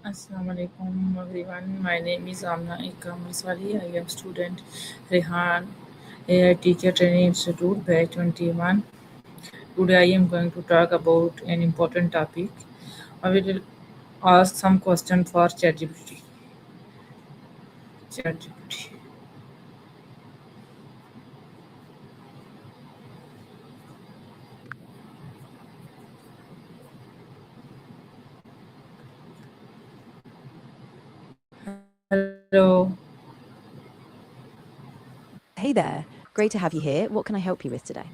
Assalamu alaikum everyone. My name is Amna e-commercewali. I am student Rehan, a teacher training institute batch 21. Today I am going to talk about an important topic. I will ask some question for ChatGPT. ChatGPT. Hello. Hey there. Great to have you here. What can I help you with today?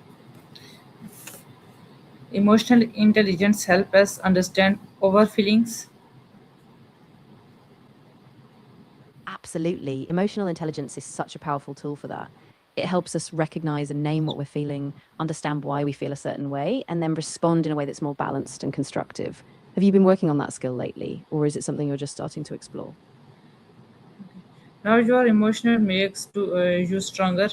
Emotional intelligence help us understand our feelings. Absolutely. Emotional intelligence is such a powerful tool for that. It helps us recognize and name what we're feeling, understand why we feel a certain way, and then respond in a way that's more balanced and constructive. Have you been working on that skill lately, or is it something you're just starting to explore? Now your emotional makes you stronger.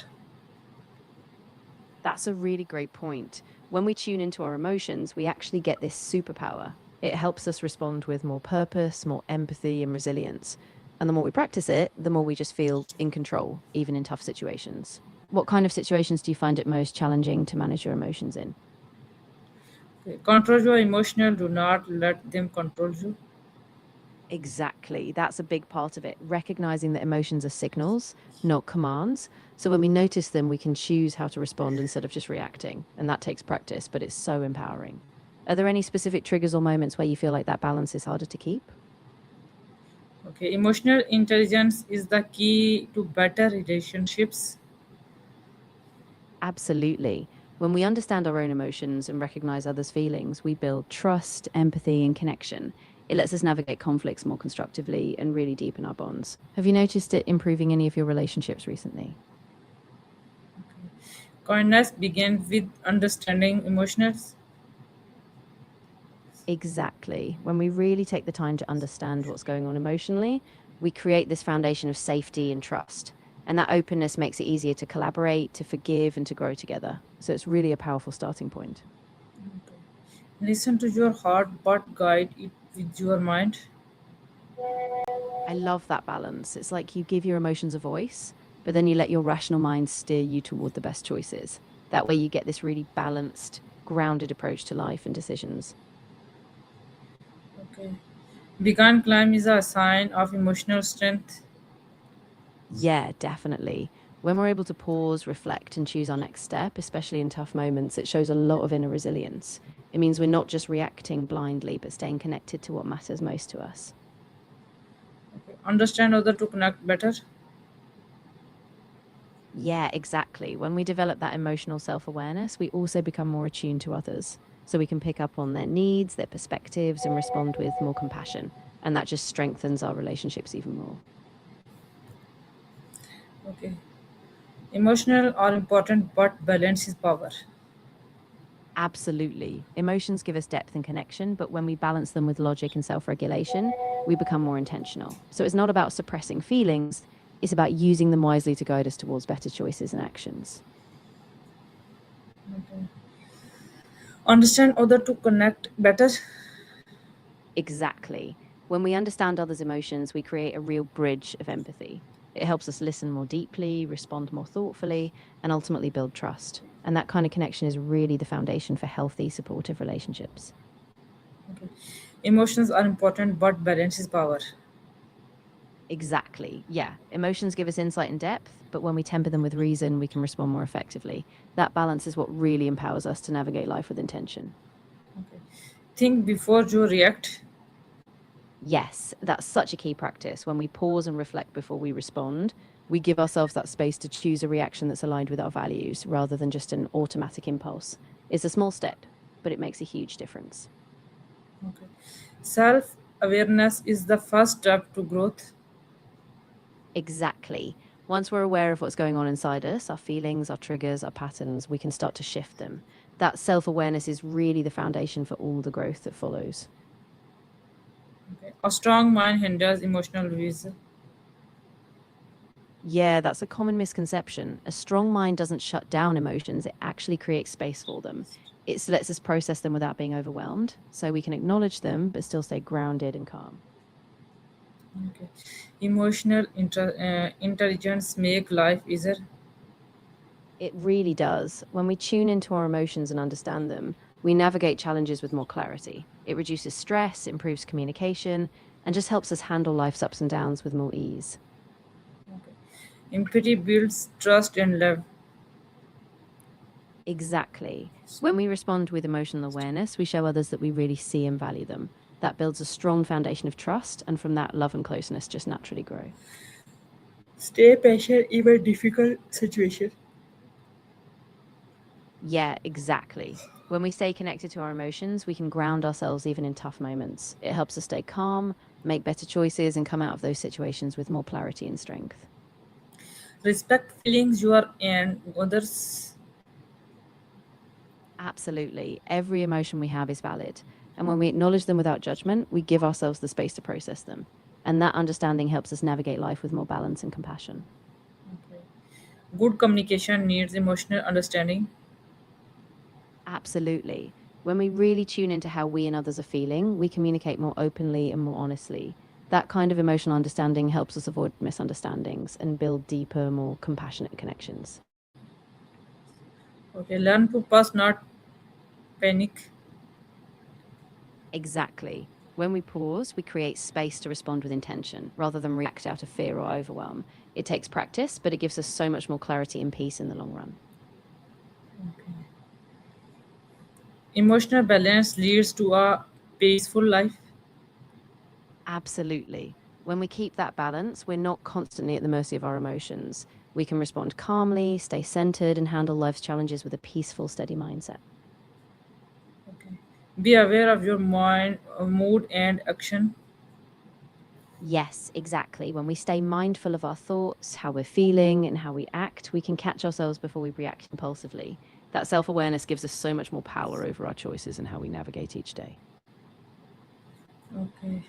That's a really great point. When we tune into our emotions, we actually get this superpower. It helps us respond with more purpose, more empathy, and resilience. And the more we practice it, the more we just feel in control, even in tough situations. What kind of situations do you find it most challenging to manage your emotions in? Okay. Control your emotional. Do not let them control you. Exactly. That's a big part of it. Recognizing that emotions are signals, not commands. So when we notice them, we can choose how to respond instead of just reacting. And that takes practice, but it's so empowering. Are there any specific triggers or moments where you feel like that balance is harder to keep? Okay, emotional intelligence is the key to better relationships. Absolutely. When we understand our own emotions and recognize others' feelings, we build trust, empathy, and connection. It lets us navigate conflicts more constructively and really deepen our bonds. Have you noticed it improving any of your relationships recently? Kindness begins with understanding emotions. Exactly. When we really take the time to understand what's going on emotionally, we create this foundation of safety and trust. And that openness makes it easier to collaborate, to forgive, and to grow together. So it's really a powerful starting point. Listen to your heart but guide it with your mind. I love that balance. It's like you give your emotions a voice, but then you let your rational mind steer you toward the best choices. That way, you get this really balanced, grounded approach to life and decisions. Okay. Began climb is a sign of emotional strength. Yeah, definitely. When we're able to pause, reflect, and choose our next step, especially in tough moments, it shows a lot of inner resilience. It means we're not just reacting blindly, but staying connected to what matters most to us. Okay. Understand other to connect better. Yeah, exactly. When we develop that emotional self awareness, we also become more attuned to others. So we can pick up on their needs, their perspectives, and respond with more compassion. And that just strengthens our relationships even more. Okay. Emotional are important but balance is power. Absolutely. Emotions give us depth and connection, but when we balance them with logic and self regulation, we become more intentional. So it's not about suppressing feelings, it's about using them wisely to guide us towards better choices and actions. Okay. Understand other to connect better. Exactly. When we understand others' emotions, we create a real bridge of empathy. It helps us listen more deeply, respond more thoughtfully, and ultimately build trust. And that kind of connection is really the foundation for healthy, supportive relationships. Okay. Emotions are important but balance is power. Exactly. Yeah. Emotions give us insight and depth, but when we temper them with reason, we can respond more effectively. That balance is what really empowers us to navigate life with intention. Okay. Think before you react. Yes, that's such a key practice. When we pause and reflect before we respond, we give ourselves that space to choose a reaction that's aligned with our values rather than just an automatic impulse. It's a small step, but it makes a huge difference. Okay. Self awareness is the first step to growth. Exactly. Once we're aware of what's going on inside us, our feelings, our triggers, our patterns, we can start to shift them. That self awareness is really the foundation for all the growth that follows. Okay. A strong mind hinders emotional release. Yeah, that's a common misconception. A strong mind doesn't shut down emotions, it actually creates space for them. It lets us process them without being overwhelmed, so we can acknowledge them but still stay grounded and calm. Okay. Emotional intelligence make life easier. It really does. When we tune into our emotions and understand them, we navigate challenges with more clarity. It reduces stress, improves communication, and just helps us handle life's ups and downs with more ease. Okay. Empathy builds trust and love. Exactly. When we respond with emotional awareness, we show others that we really see and value them. That builds a strong foundation of trust, and from that, love and closeness just naturally grow. Stay patient even difficult situation. Yeah, exactly. When we stay connected to our emotions, we can ground ourselves even in tough moments. It helps us stay calm, make better choices, and come out of those situations with more clarity and strength. Respect feelings you are and others. Absolutely. Every emotion we have is valid. And when we acknowledge them without judgment, we give ourselves the space to process them. And that understanding helps us navigate life with more balance and compassion. Okay. Good communication needs emotional understanding. Absolutely. When we really tune into how we and others are feeling, we communicate more openly and more honestly. That kind of emotional understanding helps us avoid misunderstandings and build deeper, more compassionate connections. Okay. Learn to pause, not panic. Exactly. When we pause, we create space to respond with intention rather than react out of fear or overwhelm. It takes practice, but it gives us so much more clarity and peace in the long run. Okay. Emotional balance leads to a peaceful life. Absolutely. When we keep that balance, we're not constantly at the mercy of our emotions. We can respond calmly, stay centered, and handle life's challenges with a peaceful, steady mindset. Okay. Be aware of your mind, mood, and action. Yes, exactly. When we stay mindful of our thoughts, how we're feeling, and how we act, we can catch ourselves before we react impulsively. That self awareness gives us so much more power over our choices and how we navigate each day. Okay.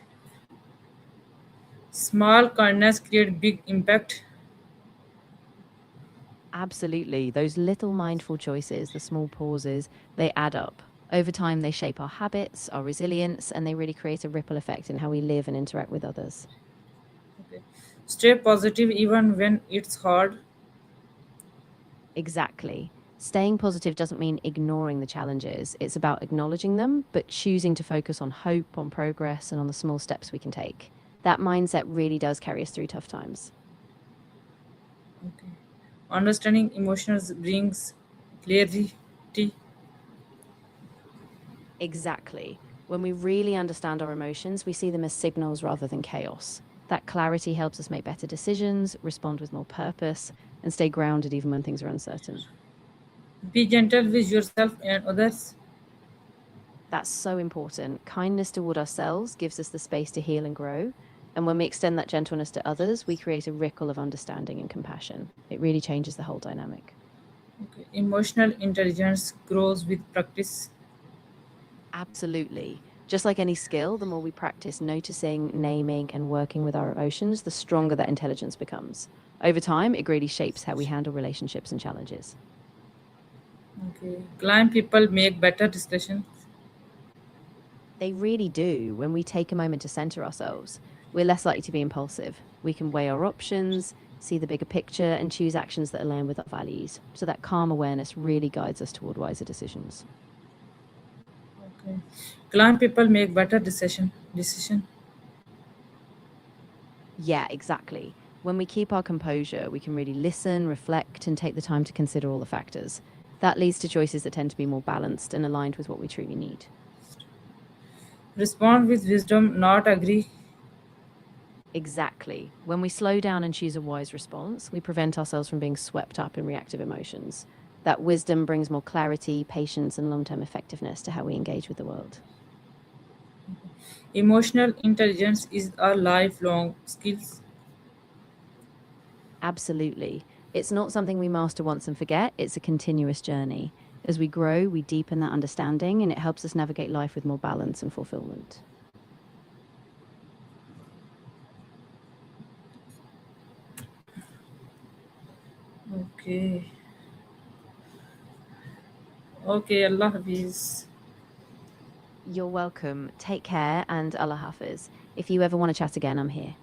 Small kindness create big impact. Absolutely. Those little mindful choices, the small pauses, they add up. Over time, they shape our habits, our resilience, and they really create a ripple effect in how we live and interact with others. Okay. Stay positive even when it's hard. Exactly. Staying positive doesn't mean ignoring the challenges. It's about acknowledging them, but choosing to focus on hope, on progress, and on the small steps we can take. That mindset really does carry us through tough times. Okay. Understanding emotions brings clarity. Exactly. When we really understand our emotions, we see them as signals rather than chaos. That clarity helps us make better decisions, respond with more purpose, and stay grounded even when things are uncertain. Be gentle with yourself and others. That's so important. Kindness toward ourselves gives us the space to heal and grow. And when we extend that gentleness to others, we create a ripple of understanding and compassion. It really changes the whole dynamic. Okay. Emotional intelligence grows with practice. Absolutely. Just like any skill, the more we practice noticing, naming, and working with our emotions, the stronger that intelligence becomes. Over time, it really shapes how we handle relationships and challenges. Okay. Calm people make better discussions. They really do. When we take a moment to center ourselves, we're less likely to be impulsive. We can weigh our options, see the bigger picture, and choose actions that align with our values. So that calm awareness really guides us toward wiser decisions. Okay. Calm people make better decision. Yeah, exactly. When we keep our composure, we can really listen, reflect, and take the time to consider all the factors. That leads to choices that tend to be more balanced and aligned with what we truly need. Respond with wisdom, not agree. Exactly. When we slow down and choose a wise response, we prevent ourselves from being swept up in reactive emotions. That wisdom brings more clarity, patience, and long term effectiveness to how we engage with the world. Emotional intelligence is a lifelong skill. Absolutely. It's not something we master once and forget, it's a continuous journey. As we grow, we deepen that understanding, and it helps us navigate life with more balance and fulfillment. Okay. Okay, Allah Hafiz. You're welcome. Take care and Allah Hafiz. If you ever want to chat again, I'm here.